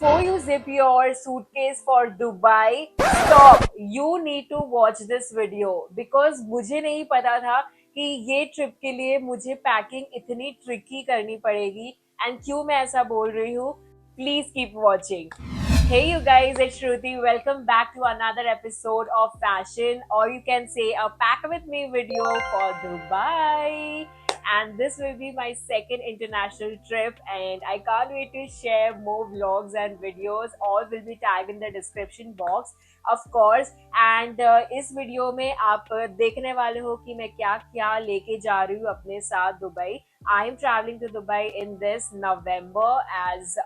before you zip your suitcase for Dubai, stop. You need to watch this video because मुझे नहीं पता था कि ये ट्रिप के लिए मुझे पैकिंग इतनी ट्रिकी करनी पड़ेगी एंड क्यों मैं ऐसा बोल रही हूँ. Please keep watching. Hey you guys, it's Shruti. Welcome back to another episode of Fashion, or you can say a pack with me video for Dubai. And this will be my second international trip and I can't wait to share more vlogs and videos. All will be tagged in the description box of course. And इस video में आप देखने वाले हो कि मैं क्या क्या लेके जा रही हूँ अपने साथ Dubai. I am traveling to Dubai in this November as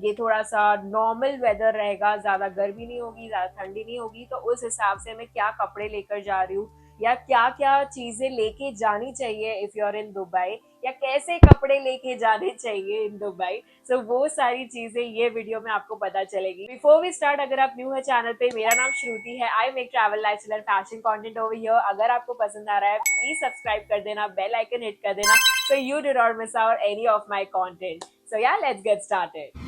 ये थोड़ा सा नॉर्मल वेदर रहेगा, ज्यादा गर्मी नहीं होगी, ज्यादा ठंडी नहीं होगी, तो उस हिसाब से मैं क्या कपड़े लेकर जा रही हूँ या क्या क्या चीजें लेके जानी चाहिए if you are in Dubai, या कैसे कपड़े लेके जाने चाहिए इन दुबई. सो वो सारी चीजें ये वीडियो में आपको पता चलेगी. बिफोर वी स्टार्ट, अगर आप न्यू है चैनल पे, मेरा नाम श्रुति है. I make travel lifestyle and fashion content over here. अगर आपको पसंद आ रहा है प्लीज सब्सक्राइब कर देना, बेल आइकन हिट कर देना so you do not miss out any of my content. So yeah, let's get started.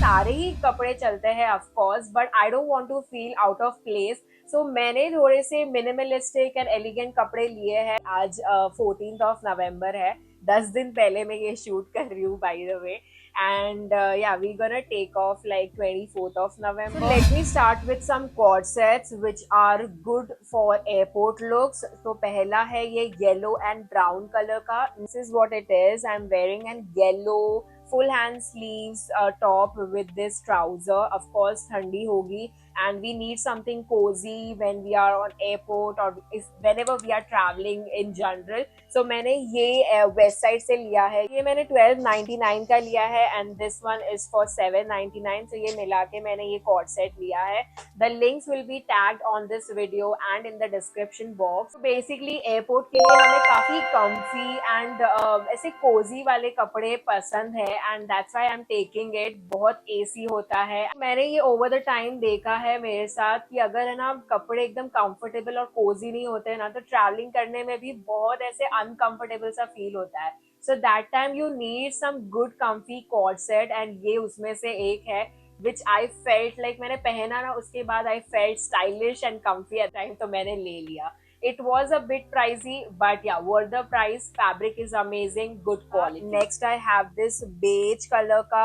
सारे ही कपड़े चलते हैं of course, but I don't want to feel out of place. So मैंने थोड़े से मिनिमलिस्टिक एंड एलिगेंट कपड़े लिए हैं. आज 14th ऑफ नवंबर है, 10 दिन पहले मैं ये शूट कर रही हूँ by the way. And yeah, we're gonna take off like 24th of November. So let me start with some cord sets which are good for airport looks. So पहला है ये yellow and brown color का. This is what it is. I'm wearing an yellow full hand sleeves top with this trouser. Of course ठंडी होगी and we need something cozy when we are on airport or whenever we are traveling in general. So मैंने ये west side से लिया है. ये मैंने 1299 का लिया है and this one is for 799. So ये मिला के मैंने ये कॉर्ड सेट लिया है. The links will be tagged on this video and in the description box. So basically airport के लिए हमें काफी comfy and ऐसे cozy वाले कपड़े पसंद है and that's why I'm taking it. बहुत AC होता है. मैंने ये over the time देखा है मेरे साथ कि अगर है ना कपड़े एकदम कंफर्टेबल और कोजी नहीं होते हैं ना, तो ट्रैवलिंग करने में भी बहुत ऐसे अनकंफर्टेबल सा फील होता है. So that time you need some good comfy coord set and ये उसमें से एक है विच आई फेल्ट लाइक मैंने पहना ना, उसके बाद I felt stylish and comfy at time, तो मैंने ले लिया. It was a bit pricey, but yeah, worth the price. Fabric is amazing, good quality. Next, I have this beige color का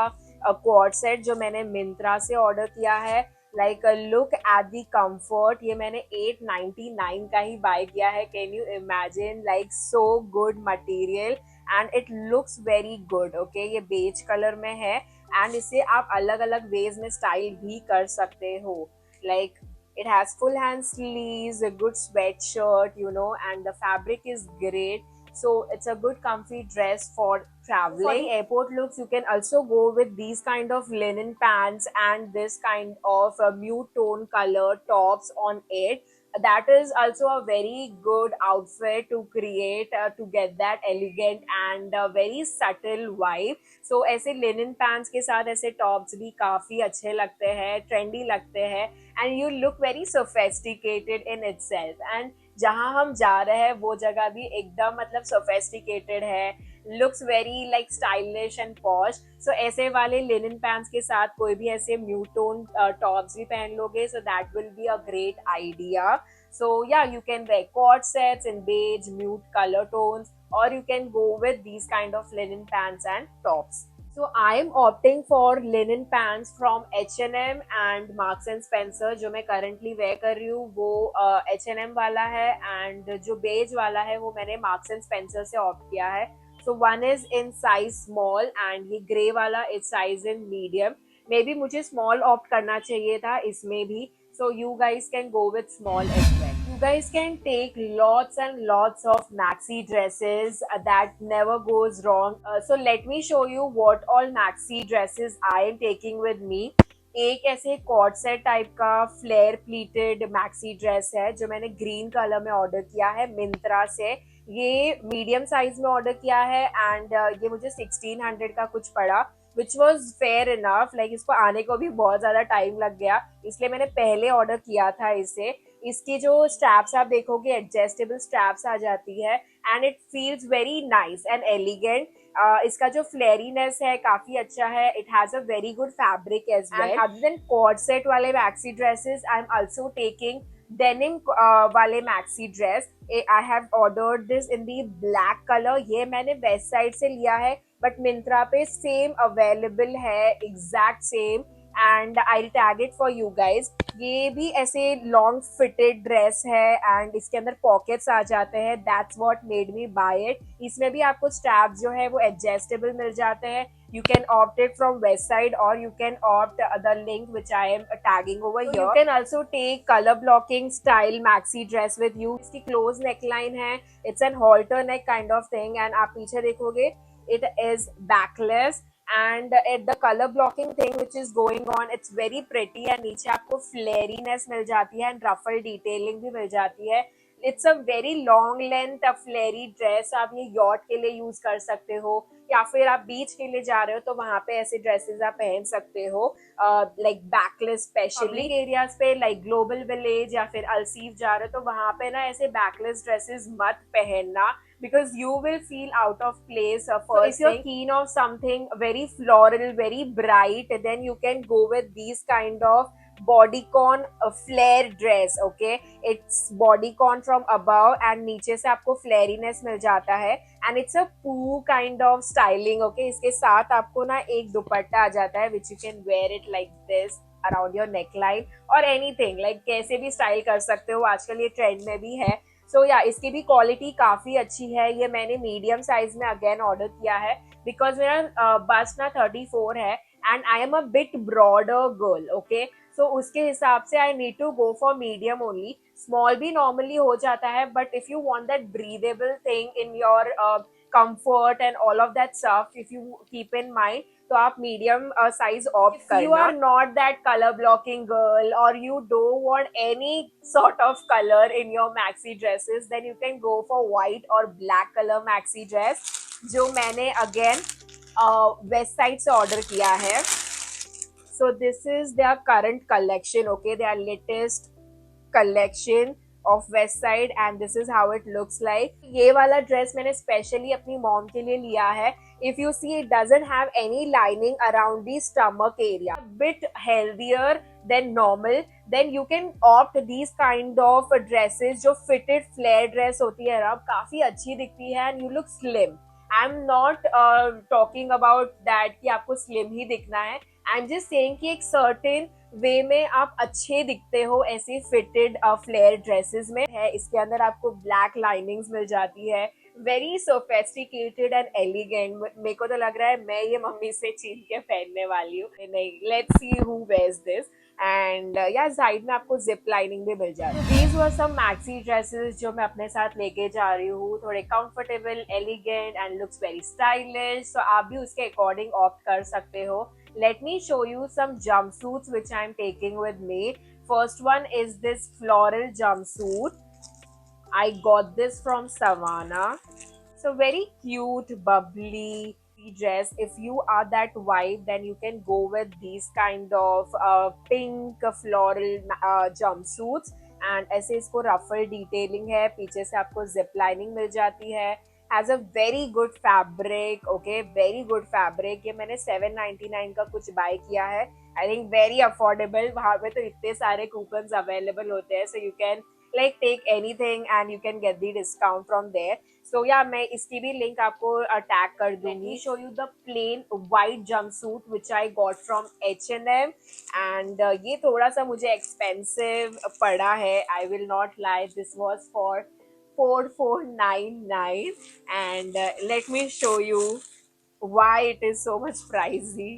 quad set जो मैंने मिंत्रा से ऑर्डर किया है. Like look at the comfort. ये मैंने 899 का ही बाय किया है. Can you imagine? Like so good material and it looks very good. Okay, ये beige color में है and इसे आप अलग अलग ways में स्टाइल भी कर सकते हो. Like it has full hand sleeves, a good sweatshirt, you know, and the fabric is great. So it's a good comfy dress for traveling. For the airport looks, you can also go with these kind of linen pants and this kind of mute tone color tops on it. That is also a very good outfit to create to get that elegant and very subtle vibe. So ऐसे linen pants के साथ ऐसे tops भी काफी अच्छे लगते हैं, trendy लगते हैं and you look very sophisticated in itself. And जहाँ हम जा रहे हैं वो जगह भी एकदम मतलब sophisticated है, looks very like stylish and posh. So ऐसे वाले linen pants के साथ कोई भी ऐसे mute tone tops भी पहन लोगे, so that will be a great idea. So yeah, you can wear cord sets in beige, mute color tones, or you can go with these kind of linen pants and tops. So I am opting for linen pants from H&M and Marks and Spencer. जो मैं currently wear कर रही हूँ वो H&M वाला है and जो beige वाला है वो मैंने Marks and Spencer से opt किया है. So one is in size small and ये grey वाला is size in medium. Maybe मुझे small opt करना चाहिए था इसमें भी. So you guys can go with small as well. You guys can take lots and lots of maxi dresses. That never goes wrong. So let me show you what all maxi dresses I am taking with me. एक ऐसे coord set type का flare pleated maxi dress है जो मैंने green colour में order किया है मिंत्रा से. ये मीडियम साइज में ऑर्डर किया है एंड ये मुझे 1600 का कुछ पड़ा, which was fair enough. Like इसको आने को भी बहुत ज़्यादा टाइम लग गया, इसलिए मैंने पहले ऑर्डर किया था इसे. इसकी जो स्ट्रैप्स आप देखोगे एडजस्टेबल स्ट्रैप्स आ जाती है and it feels very nice and elegant. इसका जो फ्लेरीनेस है काफी अच्छा है, it has a very good fabric as well. And other than co-ord set वाले maxi dresses I am also taking denim वाले maxi dress. I have ordered this in the black colour. ये मैंने west side से लिया है but Myntra पे same available है, exact same, and I tag it for you guys. ये भी ऐसे लॉन्ग फिटेड ड्रेस है एंड इसके अंदर पॉकेट्स आ जाते हैं, that's what made me buy it. इसमें भी आपको स्ट्रैप्स जो है वो एडजस्टेबल मिल जाते हैं। You can opt it from west side or you can opt the link which I am tagging over here. You can also take color blocking style maxi dress with you. इसकी close neckline है, it's an halter neck kind of thing and आप पीछे देखोगे it is backless and the color blocking thing which is going on, it's very pretty and नीचे आपको flariness मिल जाती है and ruffle detailing भी मिल जाती है। It's a very long length flary dress. आप ये यॉट के लिए यूज कर सकते हो या फिर आप बीच के लिए जा रहे हो तो वहां पे ऐसे ड्रेसेस आप पहन सकते हो, लाइक बैकलेस। स्पेशली एरियाज पे लाइक ग्लोबल विलेज या फिर अलसीफ जा रहे हो तो वहां पे ना ऐसे बैकलेस ड्रेसेस मत पहनना because you will feel out of place. So if you're keen of something very floral, very bright, then you can go with these kind of bodycon flare dress. Okay, it's bodycon from above and नीचे से आपको फ्लेरीनेस मिल जाता है and it's a poo kind of styling. Okay, इसके साथ आपको ना एक दुपट्टा आ जाता है which you can wear it like this around your neckline or anything, like कैसे भी स्टाइल कर सकते हो, आजकल ये ट्रेंड में भी है। सो या इसकी भी क्वालिटी काफी अच्छी है। ये मैंने मीडियम साइज में अगेन ऑर्डर किया है बिकॉज मेरा बस्ट ना 34 है and I am a bit broader girl. Okay, so उसके हिसाब से I need to go for medium only. Small भी नॉर्मली हो जाता है but if you want that breathable thing in your comfort and all of that stuff, if you keep in mind, तो आप medium size opt करना। You are not that colour blocking girl और you don't want any sort of colour in your maxi dresses, then you can go for white और black colour maxi dress जो मैंने again Westside से order किया है। So this is their current collection. Okay, their latest collection of Westside and this is how it looks like. ये वाला dress मैंने specially अपनी मॉम के लिए लिया है। If you see, it doesn't have any lining around the stomach area, bit healthier than normal. Then you can opt these kind of dresses जो fitted flare dress होती है ना, काफी अच्छी दिखती है and you look slim. I am not talking about that कि आपको स्लिम ही दिखना है, आई एम जस्ट सेइंग कि एक सर्टेन वे में आप अच्छे दिखते हो ऐसे फिटेड फ्लेयर ड्रेसेस में है। इसके अंदर आपको ब्लैक लाइनिंग्स मिल जाती है, वेरी सोफेस्टिकेटेड एंड एलिगेंट। मेरे को तो लग रहा है मैं ये मम्मी से छीन के पहनने वाली हूँ। नहीं, let's see who wears this. And या साइड में आपको जिप लाइनिंग भी मिल जाती है। These were some maxi dresses जो मैं अपने साथ लेके जा रही हूँ, थोड़े comfortable, elegant and looks very stylish. तो आप भी उसके अकॉर्डिंग ऑप्ट कर सकते हो। Let me show you some jumpsuits which I am taking with me. First one is this floral jumpsuit. I got this from Savannah. So very cute, bubbly dress. If you are that vibe, then you can go with these kind of pink floral jumpsuits. And ऐसे इसको ruffle detailing है, पीछे से आपको zip lining मिल जाती है। Has a very good fabric, okay, very good fabric. ये मैंने 799 का कुछ बाय किया है। I think very affordable. वहाँ पे तो इतने सारे कूपन्स अवेलेबल होते हैं, so you can like take anything and you can get the discount from there. So yeah, मैं इसकी भी लिंक आपको टैग कर दूंगी। Show you the plain white jumpsuit which I got from H&M and ये थोड़ा सा मुझे expensive पड़ा है। I will not lie, this was for 4499 and let me show you why it is so much pricey.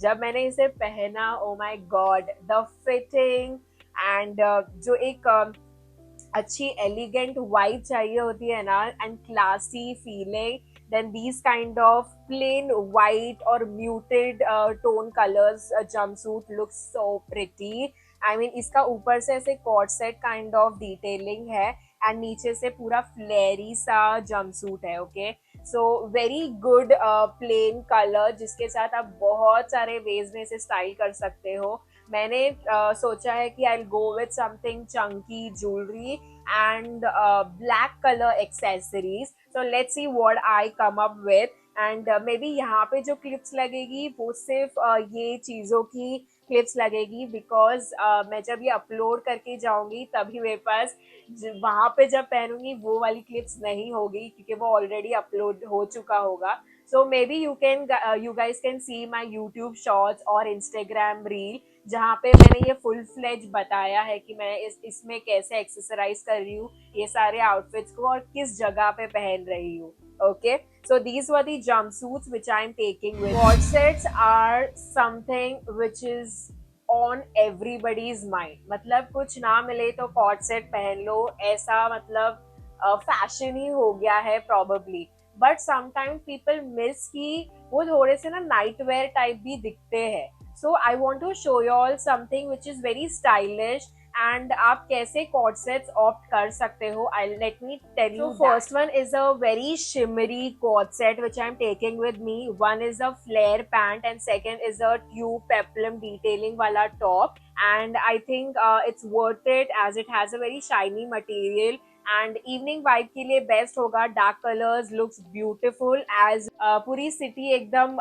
जब मैंने इसे पहना, oh my god, the fitting and जो एक अच्छी एलिगेंट वाइब चाहिए होती है ना and classy feeling, then these kind of plain white or muted tone colors jumpsuit looks so pretty. I mean इसका ऊपर से ऐसे coord set kind of detailing है एंड नीचे से पूरा फ्लेरी सा जम्पसूट है। Okay, so very good plain colour जिसके साथ आप बहुत सारे वेज में इसे स्टाइल कर सकते हो। मैंने सोचा है कि I go with something chunky jewellery and black colour accessories. So let's see what I come up with. And maybe यहाँ पे जो क्लिप्स लगेगी वो सिर्फ ये चीज़ों की क्लिप्स लगेगी, बिकॉज मैं जब ये अपलोड करके जाऊंगी तभी मेरे पास वहाँ पे जब पहनूंगी वो वाली क्लिप्स नहीं होगी, क्योंकि वो ऑलरेडी अपलोड हो चुका होगा. So maybe you guys can see my YouTube shorts और इंस्टाग्राम रील, जहाँ पे मैंने ये फुल फ्लेज बताया है कि मैं इसमें कैसे एक्सेसराइज कर रही हूँ ये सारे आउटफिट्स को और किस जगह पे पहन रही हूँ. Okay, so these were the jumpsuits which I am taking with. Corsets are something which is on everybody's mind. मतलब कुछ ना मिले तो corset पहन लो, ऐसा मतलब फैशन ही हो गया है probably. But sometimes people miss कि वो थोड़े से ना नाइट वेयर टाइप भी दिखते हैं. So I want to show you all something which is very stylish and आप कैसे corsets opt कर सकते हो. Let me tell you. So first one is a very shimmery corset which I am taking with me. One is a flare pant and second is a tube peplum detailing wala top. And I think it's worth it as it has a very shiny material. And evening vibe के लिए best होगा. Dark colours looks beautiful as पूरी city एकदम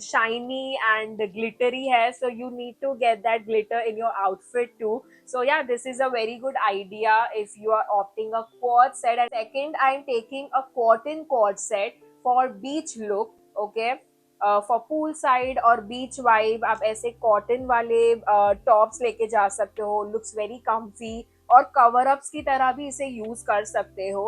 shiny and glittery है, so you need to get that glitter in your outfit too. So yeah, this is a very good idea if you are opting a quad set. And second, I am taking a cotton quad set for beach look. Okay, for pool side और beach vibe आप ऐसे cotton वाले tops लेके जा सकते हो. Looks very comfy और cover ups की तरह भी इसे यूज कर सकते हो.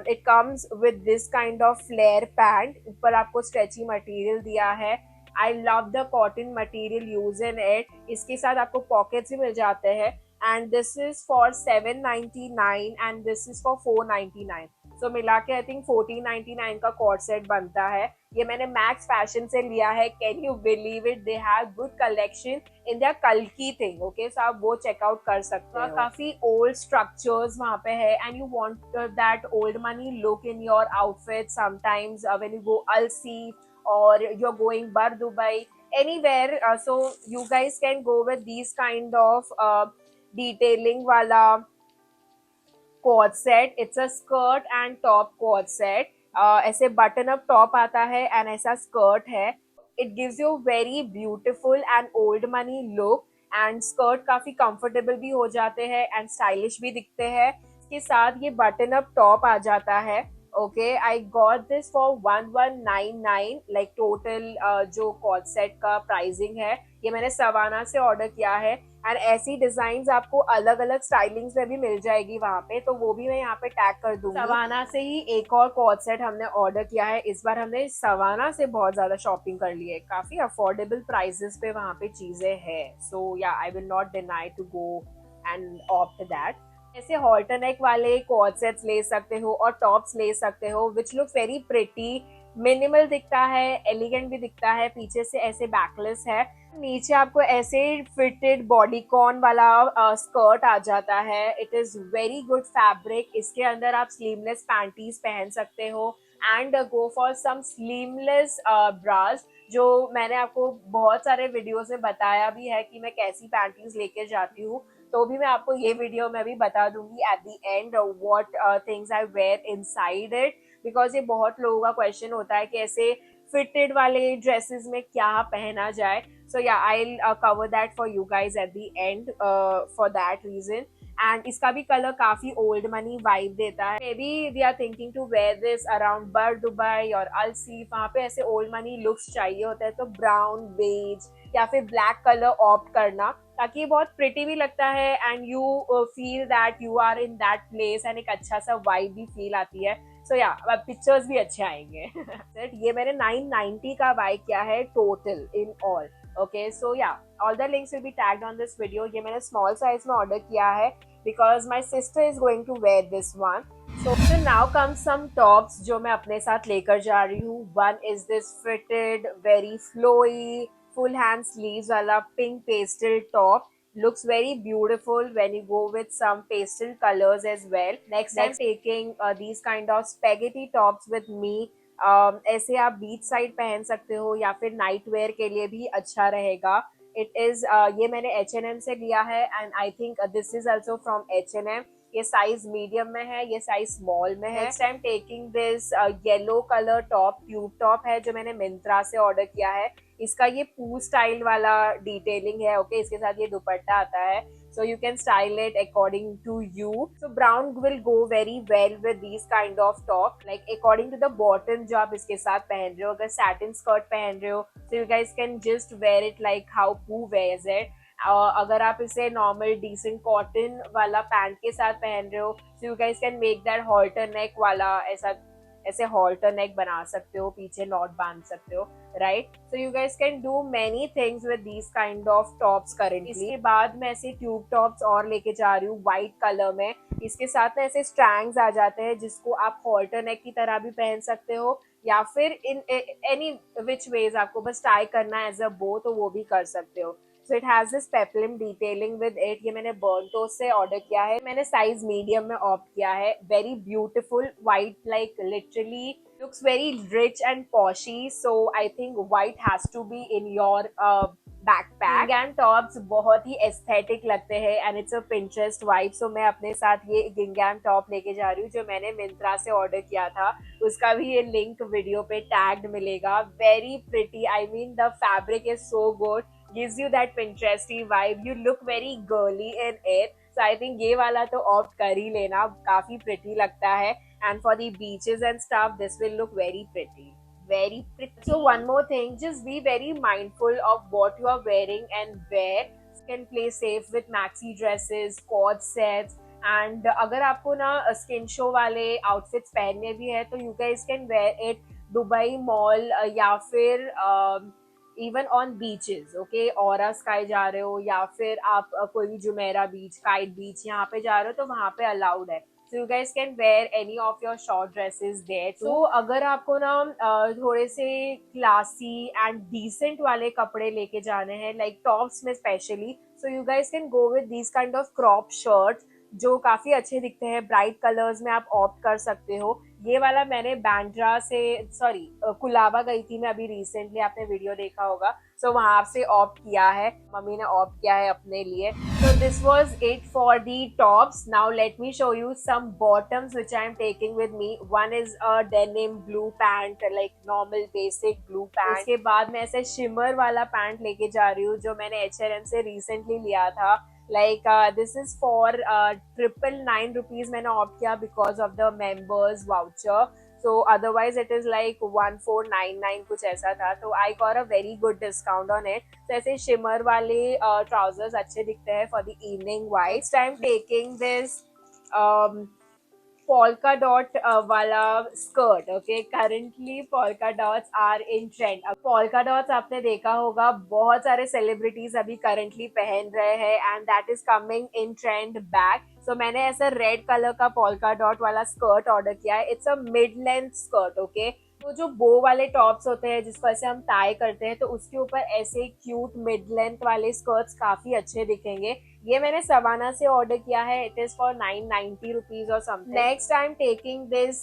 It comes with this kind of flare pant. ऊपर आपको स्ट्रेची मटेरियल दिया है. I love the cotton material use in it. इसके साथ आपको पॉकेट्स भी मिल जाते हैं. And this is for 799 and this is for 499. So मिला के आई थिंक 1499 का कॉर्ड सेट बनता है. ये मैंने मैक्स फैशन से लिया है. Can you believe it, they have good collection in their कल्की थिंग. ओके, सो आप वो चेकआउट कर सकते हो. काफी ओल्ड स्ट्रक्चर्स वहाँ पे है and you want that old money look in your outfit. Sometimes when you go अलसी और यू आर गोइंग बर Dubai anywhere, so you guys can go with these kind of detailing wala quad set. It's a skirt and top quad set. ऐसे button up top आता है and ऐसा skirt है. It gives you very beautiful and old money look and skirt काफी comfortable भी हो जाते हैं एंड स्टाइलिश भी दिखते हैं. इसके साथ ये बटन अप टॉप आ जाता है. Okay, I got this for 1199. Like total जो कॉड सेट का प्राइसिंग है ये मैंने सवाना से ऑर्डर किया है. एंड ऐसी डिजाइन आपको अलग अलग स्टाइलिंग्स में भी मिल जाएगी वहाँ पे, तो वो भी मैं यहाँ पे टैग कर दूंगी. सवाना से ही एक और कॉड सेट हमने ऑर्डर किया है. इस बार हमने सवाना से बहुत ज्यादा शॉपिंग कर ली है. काफी अफोर्डेबल प्राइसेस पे वहाँ पे चीजें है. So yeah, I will not deny to go and opt that. ऐसे हॉल्टर नेक वाले कॉर्ड सेट्स ले सकते हो और टॉप्स ले सकते हो which looks very pretty. Minimal दिखता है, एलिगेंट भी दिखता है. पीछे से ऐसे बैकलेस है. नीचे आपको ऐसे फिटेड बॉडीकॉन वाला स्कर्ट आ जाता है. It is very good fabric. इसके अंदर आप स्लीवलेस पैंटीज पहन सकते हो and go for some sleeveless bras, जो मैंने आपको बहुत सारे वीडियोस में बताया भी है कि मैं कैसी पैंटीज लेके जाती हूँ. तो भी मैं आपको ये वीडियो में भी बता दूंगी at the end what things I wear inside it, because ये बहुत लोगों का क्वेश्चन होता है कि ऐसे फिटेड वाले ड्रेसेस में क्या पहना जाए. So yeah, I'll cover that for you guys at the end for that reason. And इसका भी कलर काफी ओल्ड मनी वाइब देता है. Maybe we are thinking to wear this around Bur Dubai और अलसी. वहाँ पे ऐसे ओल्ड मनी लुक्स चाहिए होते हैं, तो ब्राउन, बेज या फिर ब्लैक कलर ऑप्ट करना, ताकि ये बहुत प्रिटी भी लगता है and you feel that you are in that place and एक अच्छा सा वाइब भी फील आती है. सो या, पिक्चर्स भी अच्छे आएंगे. ये मैंने 990 का बाय किया है total in all. Okay, so yeah, all the links will be tagged on this video. ये मैंने small size में order किया है because my sister is going to wear this one. So now comes some tops जो मैं अपने साथ लेकर जा रही हूँ. One is this fitted, very flowy, full hand sleeves वाला pink pastel top. Looks very beautiful when you go with some pastel colors as well. Next I'm taking these kind of spaghetti tops with me. ऐसे आप beach side पहन सकते हो या फिर night where के लिए भी अच्छा रहेगा. इट इज ये मैंने H&M से लिया है and I think this is also from H&M। ये साइज मीडियम में है, ये साइज स्मॉल में है। Next I am taking this yellow colour top, tube top है जो मैंने मिंत्रा से ऑर्डर किया है। इसका ये पू स्टाइल वाला डिटेलिंग है, ओके इसके साथ ये दुपट्टा आता है, so you can style it according to you. So brown will go very well with these kind of top, like according to the bottom जो आप इसके साथ पहन रहे हो। अगर satin skirt पहन रहे हो so you guys can just wear it like how Pooh wears it। अगर आप इसे नॉर्मल डिसेंट कॉटन वाला पैंट के साथ पहन रहे हो so you guys can make that halter neck वाला, ऐसा ऐसे halter neck बना सकते हो, पीछे नॉट बांध सकते हो, right. So you guys can do many things with these kind of tops currently. इसके बाद मैं ऐसे ट्यूब टॉप्स और लेके जा रही हूँ व्हाइट कलर में। इसके साथ में ऐसे स्ट्रैंग्स आ जाते हैं जिसको आप halter neck की तरह भी पहन सकते हो या फिर इन एनी विच वेज आपको बस टाई करना है एज अ बो तो वो भी कर सकते हो। So it has this peplum detailing with it. ये मैंने बर्नटो से ऑर्डर किया है, मैंने साइज मीडियम में ऑप्ट किया है। Very beautiful white, like literally looks very rich and poshy, so I think white has to be in your backpack. गिंगैम टॉप्स बहुत ही एस्थेटिक लगते हैं and it's a Pinterest vibe, so मैं अपने साथ ये गिंगैम टॉप लेके जा रही हूँ जो मैंने मिंत्रा से ऑर्डर किया था। उसका भी ये लिंक वीडियो पे टैग्ड मिलेगा। Very pretty, I mean the fabric is so good, gives you that Pinteresty vibe, you look very girly in it, so I think ये वाला तो ऑप्ट कर ही लेना, काफी pretty लगता है and for the beaches and stuff this will look very pretty, very pretty. So one more thing, just be very mindful of what you are wearing and where. You can play safe with maxi dresses, cord sets, and अगर आपको ना skin show वाले outfits पहनने भी है तो you guys can wear it Dubai mall या फिर even on beaches, okay aura sky जा रहे हो या फिर आप कोई भी जुमेरा बीच, काइट बीच यहाँ पे जा रहे हो तो वहाँ पे अलाउड है। So you guys can wear any of your short dresses there. तो अगर आपको ना थोड़े से क्लासी एंड डिसेंट वाले कपड़े लेके जाने हैं लाइक टॉप्स में specially, so you guys can go with these kind of crop shirts जो काफी अच्छे दिखते हैं, ब्राइट कलर्स में आप ऑप्ट कर सकते हो। ये वाला मैंने बैंड्रा से, सॉरी कुलाबा गई थी मैं अभी रिसेंटली, आपने वीडियो देखा होगा, सो वहां से ऑप्ट किया है, मम्मी ने ऑप्ट किया है अपने लिए। So this was it for the tops. Now let me show you some bottoms which I am taking with me. One is a denim blue pant, like normal basic blue pant. उसके बाद मैं ऐसे shimmer वाला pant लेके जा रही हूँ जो मैंने H&M से रिसेंटली लिया था। like this is for 999 rupees मैंने ऑप्ट किया because of the members voucher, so otherwise it is like 1499 कुछ ऐसा था, तो I got a very good discount on it। so ऐसे shimmer वाले trousers अच्छे दिखते हैं for the evening vibe। next I'm taking this polka dot वाला skirt, okay currently polka dots are in trend। अब polka dots आपने देखा होगा बहुत सारे सेलिब्रिटीज अभी करंटली पहन रहे हैं and that is coming in trend back. So मैंने ऐसा रेड कलर का polka dot वाला स्कर्ट ऑर्डर किया है। It's a mid length skirt, okay तो जो बो वाले टॉप्स होते हैं जिसको ऐसे हम टाई करते हैं तो उसके ऊपर ऐसे क्यूट मिड लेंथ वाले स्कर्ट्स काफी अच्छे दिखेंगे। ये मैंने सवाना से ऑर्डर किया है, इट इज फॉर 990 रुपीज और something. Next I am taking this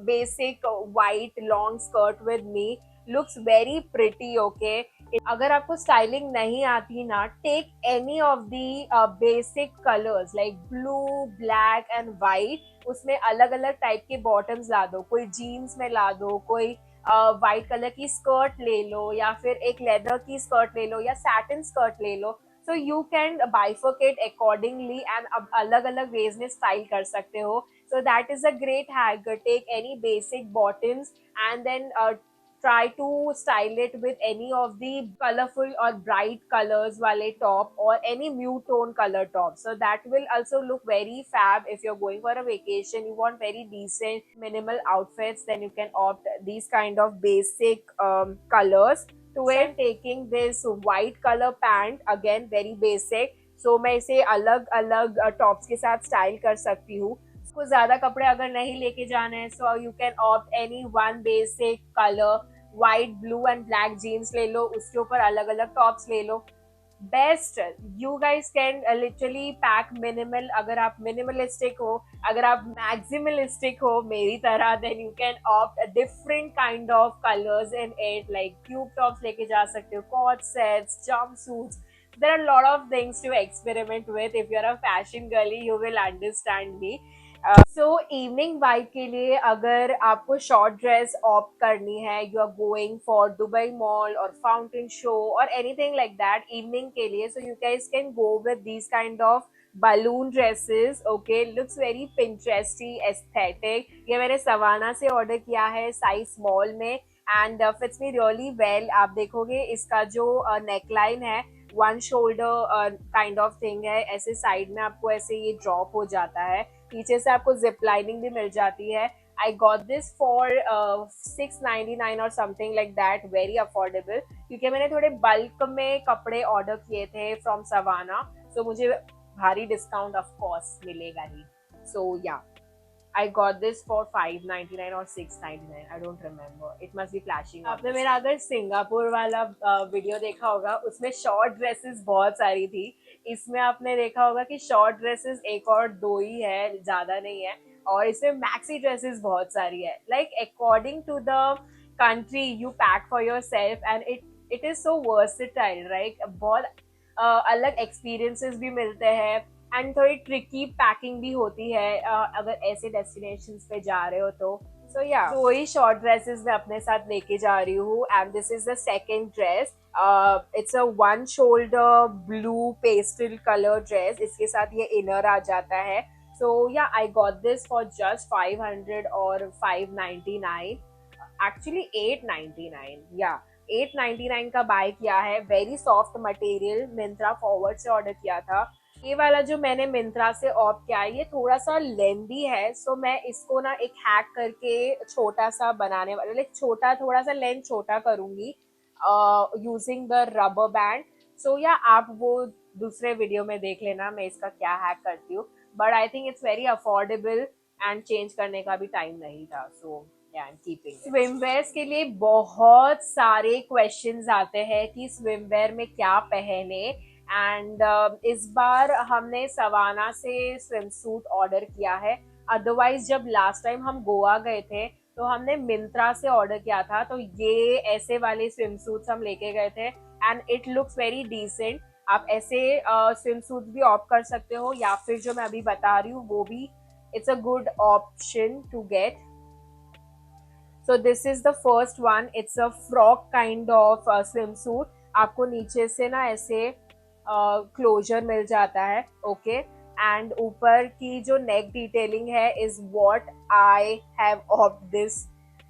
basic white long skirt with me, looks very pretty, okay अगर आपको स्टाइलिंग नहीं आती ना, take any of the basic colours like blue, black and white, उसमें अलग अलग type के बॉटम्स ला दो, कोई जीन्स में ला दो, कोई वाइट कलर की स्कर्ट ले लो या फिर एक लेदर की स्कर्ट ले लो या सैटिन स्कर्ट ले लो। So you can bifurcate accordingly and अलग अलग वेज में स्टाइल कर सकते हो। So that is a great hack. Take any basic bottoms and then try to style it with any of the colorful or bright colors wale top or any mute tone color top, so that will also look very fab. If you're going for a vacation, you want very decent minimal outfits, then you can opt these kind of basic colors to it। I'm taking this white color pant, again very basic, so मैं इसे अलग अलग tops के साथ style कर सकती हूँ। इसको ज्यादा कपड़े अगर नहीं लेके जाने हैं so you can opt any one basic colour, white, blue and black jeans ले लो, उसके ऊपर अलग अलग टॉप्स ले लो। Best, you guys can literally pack minimal. अगर आप मिनिमलिस्टिक हो, अगर आप मैक्सिमलिस्टिक हो मेरी तरह, then you can opt different kind of colours in it, like tube tops लेके जा सकते हो, coord sets, jump suits, there are a lot of things to experiment with. If you're a fashion girly, you will understand me. So evening vibe के लिए अगर आपको short dress opt करनी है, you are going for Dubai mall और fountain show और anything like that evening के लिए, so you guys can go with these kind of balloon dresses. Okay, looks very Pinteresty aesthetic. ये मैंने savanna से order किया है साइज स्मॉल में and fits me really well. आप देखोगे इसका जो नेकलाइन है one shoulder kind of thing है, ऐसे साइड में आपको ऐसे ये ड्रॉप हो जाता है, पीछे से आपको जिप लाइनिंग भी मिल जाती है. I got this for 699 or something like that, very affordable. क्योंकि मैंने थोड़े बल्क में कपड़े ऑर्डर किए थे फ्रॉम सवाना, सो मुझे भारी डिस्काउंट ऑफ कोर्स मिलेगा ही. सो या I got this for 599 or 699. I don't remember. It must be flashing. आपने मेरा अगर सिंगापुर वाला वीडियो देखा होगा, उसमें शॉर्ट ड्रेसेस बहुत सारी थी. इसमें आपने देखा होगा कि शॉर्ट ड्रेसेस एक और दो ही है, ज्यादा नहीं है. और इसमें मैक्सी ड्रेसेस बहुत सारी है. Like according to the country you pack for yourself and it is so versatile, right. बहुत अलग एक्सपीरियंसेस भी मिलते हैं एंड थोड़ी ट्रिकी पैकिंग भी होती है अगर ऐसे डेस्टिनेशंस पे जा रहे हो तो. सो या दो ही शॉर्ट ड्रेसेस मैं अपने साथ लेके जा रही हूँ and this is the second dress. It's a one shoulder blue pastel colour dress. इसके साथ ये इनर आ जाता है. So yeah I got this for just 500 और 599, एक्चुअली 899. या 899 का बाय किया है. Very soft material, Myntra forward से ऑर्डर किया था. ये वाला जो मैंने मिंत्रा से ऑप्ट किया है ये थोड़ा सा लेंदी है, सो मैं इसको ना एक हैक करके छोटा सा बनाने वाला, लाइक छोटा, थोड़ा सा लेंथ छोटा करूंगी यूजिंग द रबर बैंड. सो या आप वो दूसरे वीडियो में देख लेना मैं इसका क्या हैक करती हूँ. But I think it's very affordable and change करने का भी टाइम नहीं था. सो स्विमवेयर के लिए बहुत सारे क्वेश्चंस आते हैं कि स्विमवेयर में क्या पहने एंड इस बार हमने सवाना से स्विम सूट ऑर्डर किया है. अदरवाइज जब लास्ट टाइम हम गोवा गए थे तो हमने मिंत्रा से ऑर्डर किया था, तो ये ऐसे वाले स्विम सूट्स हम लेके गए थे and it looks very decent. आप ऐसे स्विम सूट भी ऑप्ट कर सकते हो या फिर जो मैं अभी बता रही हूँ वो भी it's a good option to get. So this is the first one. It's a frock kind of swimsuit. आपको नीचे से ना ऐसे क्लोजर मिल जाता है. ओके एंड ऊपर की जो नेक डिटेलिंग है is what I have opt this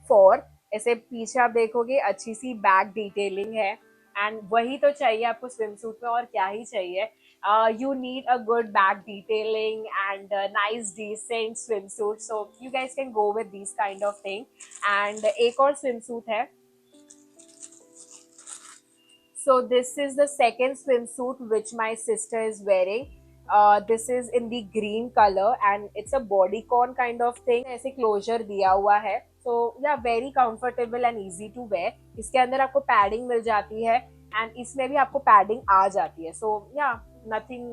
for. ऐसे पीछे आप देखोगे अच्छी सी बैक डिटेलिंग है एंड वही तो चाहिए आपको स्विमसूट में, और क्या ही चाहिए. You need a good back detailing and a nice decent swimsuit, so you guys can go with these kind of thing. And एक और swimsuit है. So this is the second swimsuit which my sister is wearing. This is in the green color and it's a bodycon kind of thing. ऐसे closure दिया हुआ है. So yeah, very comfortable and easy to wear. इसके अंदर आपको padding मिल जाती है and इसमें भी आपको padding आ जाती है. So yeah, nothing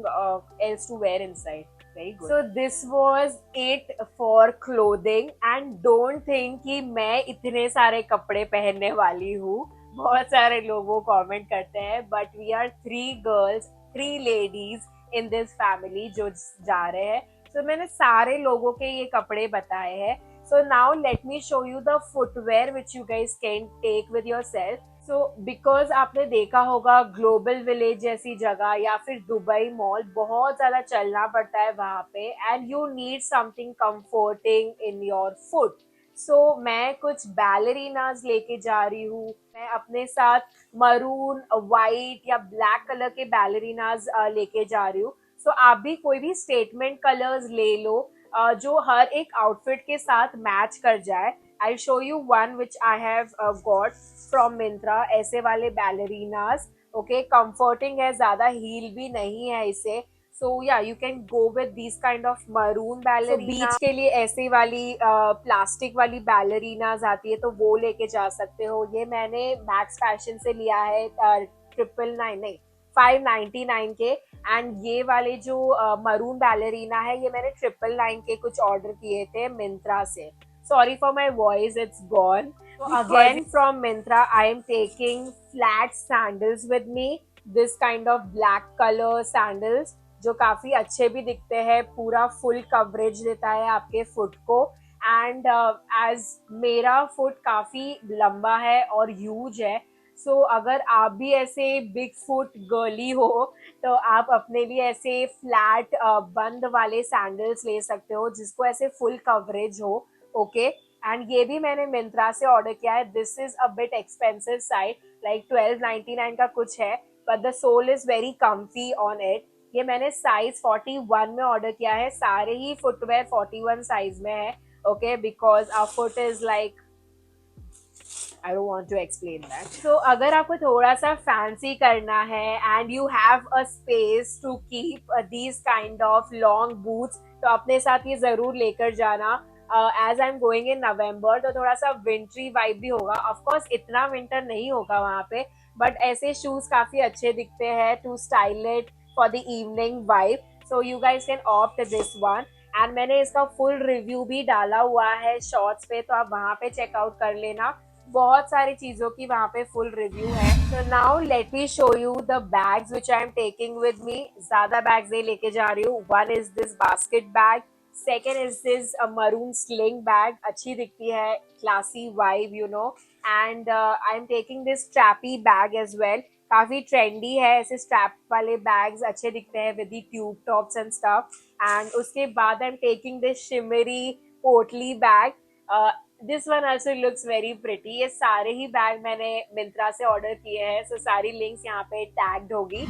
else to wear inside. Very good. So this was it for clothing and don't think कि मैं इतने सारे कपड़े पहनने वाली हूँ. बहुत सारे लोग वो कमेंट करते हैं but we are 3 girls, 3 ladies in this family जो जा रहे हैं. So मैंने सारे लोगों के ये कपड़े बताए हैं. So now let me show you the footwear which you guys can take with yourself. So because आपने देखा होगा ग्लोबल विलेज जैसी जगह या फिर दुबई मॉल बहुत ज़्यादा चलना पड़ता है वहाँ पे and you need something comforting in your foot. So मैं कुछ बैलरीनाज लेके जा रही हूँ. मैं अपने साथ मरून, वाइट या ब्लैक कलर के बैलरीनाज लेके जा रही हूँ. सो आप भी कोई भी स्टेटमेंट कलर्स ले लो जो हर एक आउटफिट के साथ मैच कर जाए. I'll show you one which I have got from Myntra. ऐसे वाले बैलरीनाज. ओके, कंफर्टिंग है, ज़्यादा हील भी नहीं है इसे. So yeah you can go with this kind of maroon ballerina. Beach के लिए ऐसी वाली प्लास्टिक वाली बैलरीनाज आती है तो वो लेके जा सकते हो. ये मैंने मैक्स फैशन से लिया है 999 नहीं 599 के. एंड ये वाले जो मरून बैलरीना है ये मैंने 999 के कुछ ऑर्डर किए थे मिंत्रा से. Sorry for my voice, it's gone. So again from Myntra, I am taking flat sandals with me. This kind of black colour sandals जो काफी अच्छे भी दिखते हैं, पूरा फुल कवरेज देता है आपके फुट को। एंड एज मेरा फुट काफी लंबा है और ह्यूज है, सो अगर आप भी ऐसे बिग फुट गर्ली हो तो आप अपने लिए ऐसे फ्लैट बंद वाले सैंडल्स ले सकते हो जिसको ऐसे फुल कवरेज हो। ओके, एंड ये भी मैंने मिंत्रा से ऑर्डर किया है। This is a bit expensive side, like 1299 का कुछ है, but the sole is very comfy on it. ये मैंने साइज 41 में ऑर्डर किया है, सारे ही फुटवेयर 41 साइज में है। Okay, because our foot is like, I don't want to explain that. So अगर आपको थोड़ा सा फैंसी करना है and you have a space to keep these kind of long boots, तो अपने साथ ये जरूर लेकर जाना। As I am going in November तो थोड़ा सा विंटरी वाइब भी होगा। ऑफकोर्स इतना विंटर नहीं होगा वहाँ पे, बट ऐसे शूज काफी अच्छे दिखते हैं to style it for the evening vibe. So you guys can opt this one, and मैंने इसका फुल रिव्यू भी डाला हुआ है शॉर्ट्स पे, तो आप वहाँ पे चेकआउट कर लेना। बहुत सारी चीजों की वहाँ पे फुल रिव्यू है। तो now let me show you the bags which I am taking with me. ज्यादा बैग्स नहीं लेके जा रही हूँ। One is this basket bag, second is this maroon sling bag, अच्छी दिखती है, classy vibe you know. And I am taking this strappy bag as well, काफी ट्रेंडी है, ऐसे स्ट्रैप वाले बैग्स अच्छे दिखते हैं with the tube tops and stuff. And उसके बाद आई am taking this shimmery potli bag, this one also looks very pretty. ये सारे ही बैग मैंने मिंत्रा से ऑर्डर किए हैं, सो सारी लिंक्स यहाँ पे टैग्ड होगी।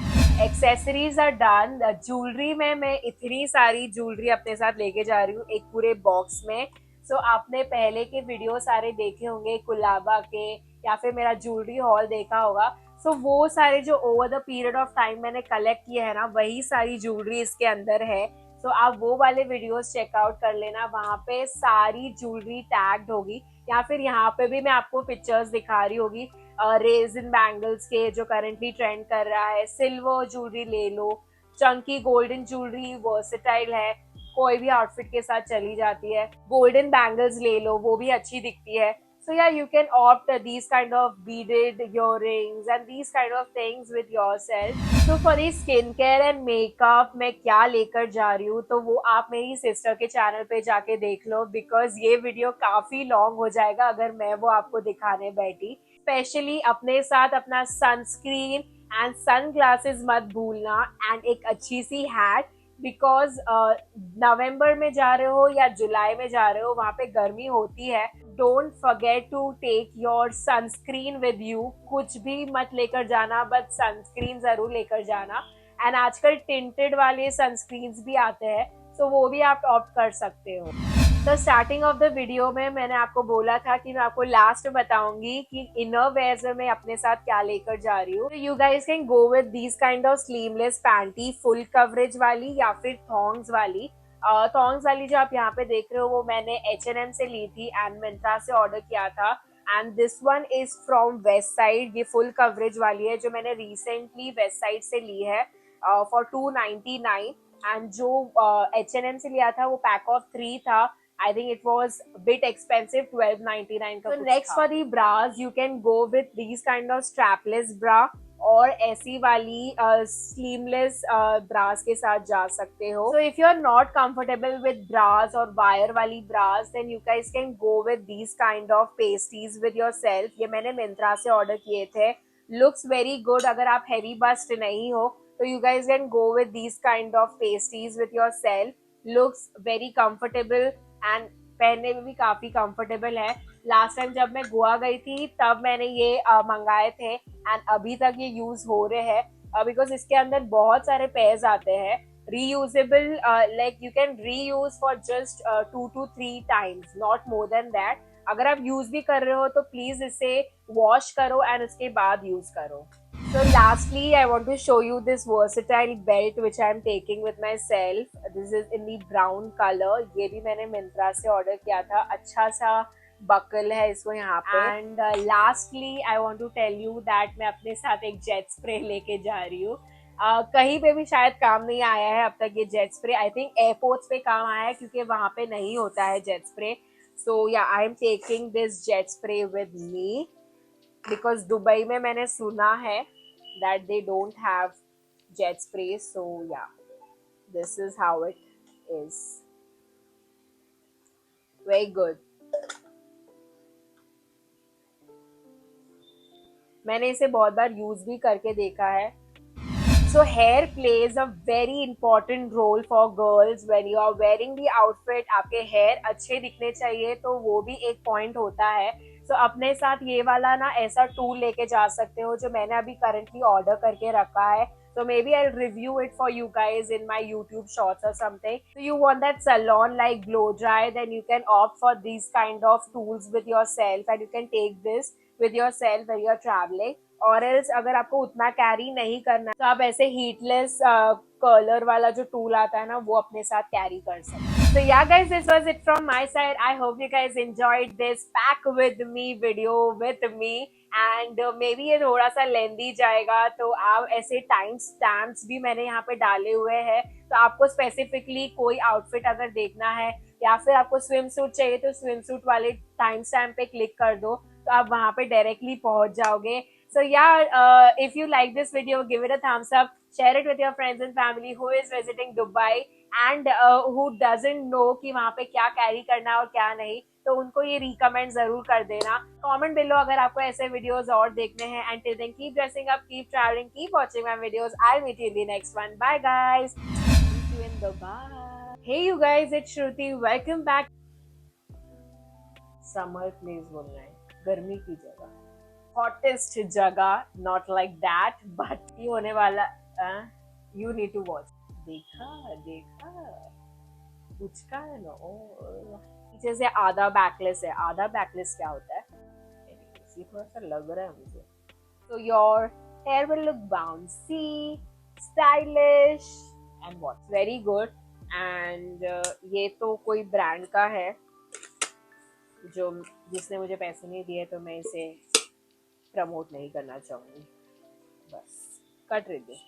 Accessories are done. ज्वेलरी में मैं इतनी सारी ज्वेलरी अपने साथ लेके जा रही हूँ एक पूरे बॉक्स में। सो आपने पहले के वीडियो सारे देखे होंगे कुलाबा के, या फिर मेरा ज्वेलरी हॉल देखा होगा। सो वो सारे जो over the period of time मैंने कलेक्ट किए हैं ना, वही सारी ज्वेलरी इसके अंदर है। तो आप वो वाले वीडियोस चेकआउट कर लेना, वहाँ पे सारी ज्वेलरी टैग्ड होगी, या फिर यहाँ पे भी मैं आपको पिक्चर्स दिखा रही होगी रेजिन बैंगल्स के जो करंटली ट्रेंड कर रहा है। सिल्वर ज्वेलरी ले लो, चंकी गोल्डन ज्वेलरी वर्सेटाइल है, कोई भी आउटफिट के साथ चली जाती है। गोल्डन बैंगल्स ले लो, वो भी अच्छी दिखती है। So yeah, you can opt these kind of beaded earrings and these kind of things with yourself. So for the skincare and makeup मैं क्या लेकर जा रही हूँ, तो वो आप मेरी सिस्टर के चैनल पे जाके देख लो, बिकॉज ये वीडियो काफी लॉन्ग हो जाएगा अगर मैं वो आपको दिखाने बैठी। स्पेशली अपने साथ अपना सनस्क्रीन एंड सन ग्लासेस मत भूलना, एंड एक अच्छी सी हैट, बिकॉज नवंबर में जा रहे हो या जुलाई में जा रहे हो, वहाँ पे गर्मी होती है। Don't forget to take your sunscreen with you. कुछ भी मत लेकर जाना, बट सनस्क्रीन जरूर लेकर जाना। एंड आजकल टिंटेड वाले सनस्क्रीन भी आते हैं, तो वो भी आप ऑप्ट कर सकते हो। तो स्टार्टिंग ऑफ द वीडियो में मैंने आपको बोला था कि मैं आपको लास्ट में बताऊंगी कि इनर वेयर्स में मैं अपने साथ क्या लेकर जा रही हूँ। You guys can go with these kind of sleeveless panty, full coverage वाली या फिर थॉन्ग्स वाली। थॉन्ग्स वाली जो आप यहाँ पे देख रहे हो वो मैंने H&M से ली थी एंड मिंत्रा से ऑर्डर किया था। And this one is from west side, ये फुल कवरेज वाली है जो मैंने रिसेंटली वेस्ट साइड से ली है फॉर 299। एंड जो H&M से लिया था वो पैक ऑफ 3 था। I think it was a bit expensive, 1299 का। So next for the bras, you can go with these kind of strapless bra, और ऐसी वाली स्लीवलेस ब्रास के साथ जा सकते हो। So if you are not comfortable with bras और वायर वाली brass, then you guys can go with these kind of pasties with yourself। ये मैंने मिंत्रा से ऑर्डर किए थे, looks very good। अगर आप heavy bust नहीं हो तो you guys can go with these kind of pasties with yourself, looks very comfortable and पहनने में भी काफी कंफर्टेबल है। लास्ट टाइम जब मैं गोवा गई थी तब मैंने ये मंगाए थे, एंड अभी तक ये यूज हो रहे हैं, बिकॉज इसके अंदर बहुत सारे पेयर्स आते हैं reusable, like you can reuse for just 2 to 3 times, not more than that. अगर आप यूज भी कर रहे हो तो प्लीज इसे वॉश करो एंड उसके बाद यूज करो। So lastly, I want to show you this versatile belt which I am taking with myself. This is in the brown color. ये भी मैंने मिंत्रा से ऑर्डर किया था, अच्छा सा बकल है इसको यहाँ पे। And lastly, I want to tell you that मैं अपने साथ एक जेट स्प्रे लेके जा रही हूँ। कहीं पे भी शायद काम नहीं आया है अब तक ये jet spray, I think airports पे काम आया है क्योंकि वहाँ पे नहीं होता है jet spray. So yeah I am taking this jet spray with me because Dubai में मैंने सुना है that they don't have jet spray. So yeah, this is how it is. Very good. मैंने इसे बहुत बार यूज भी करके देखा है. So hair plays a very important role for girls when you are wearing the outfit. आपके hair अच्छे दिखने चाहिए तो वो भी एक point होता है. So अपने साथ ये वाला ना ऐसा tool लेके जा सकते हो जो मैंने अभी currently order करके रखा है. So maybe I'll review it for you guys in my YouTube shorts or something. So you want that salon like blow dry, then you can opt for these kind of tools with yourself and you can take this with yourself when you're traveling. और else अगर आपको उतना carry नहीं करना तो आप ऐसे हीटलेस curler वाला जो टूल आता है ना वो अपने साथ कैरी कर सकते हैं. So yeah guys, this was it from my side. I hope you guys enjoyed this pack with me video with me and maybe ये थोड़ा सा लेंदी जाएगा तो आप ऐसे टाइम स्टैम्प्स भी मैंने यहाँ पे डाले हुए हैं. तो आपको स्पेसिफिकली कोई आउटफिट अगर देखना है या फिर आपको स्विम सूट चाहिए तो स्विम सूट वाले टाइम स्टैम्प पे क्लिक कर दो तो आप वहां पे डायरेक्टली पहुंच जाओगे. So yeah, if you like this video, give it a thumbs up, share it with your friends and family who is visiting Dubai and who doesn't know कि वहाँ पे क्या कैरी करना और क्या नहीं. तो उनको ये रिकमेंड जरूर कर देना. कमेंट बिलो अगर आपको ऐसे वीडियोस और देखने हैं. And till then, keep dressing up, keep traveling, keep watching my videos. I'll meet you in the next one. Bye guys. See you in Dubai. Hey you guys, it's Shruti. Welcome back. Summer place बोलना है, गर्मी की जगह. Hottest जगह, not like that, but ये होने वाला. You need to watch. देखा कुछ का है ना. पीछे से आधा बैकलेस है. आधा बैकलेस क्या होता है ये थोड़ा सा लग रहा है मुझे. So your hair will look bouncy, stylish and what very good. And ये तो कोई ब्रांड का है जो जिसने मुझे पैसे नहीं दिए तो मैं इसे प्रमोट नहीं करना चाहूंगी. बस कट रही है.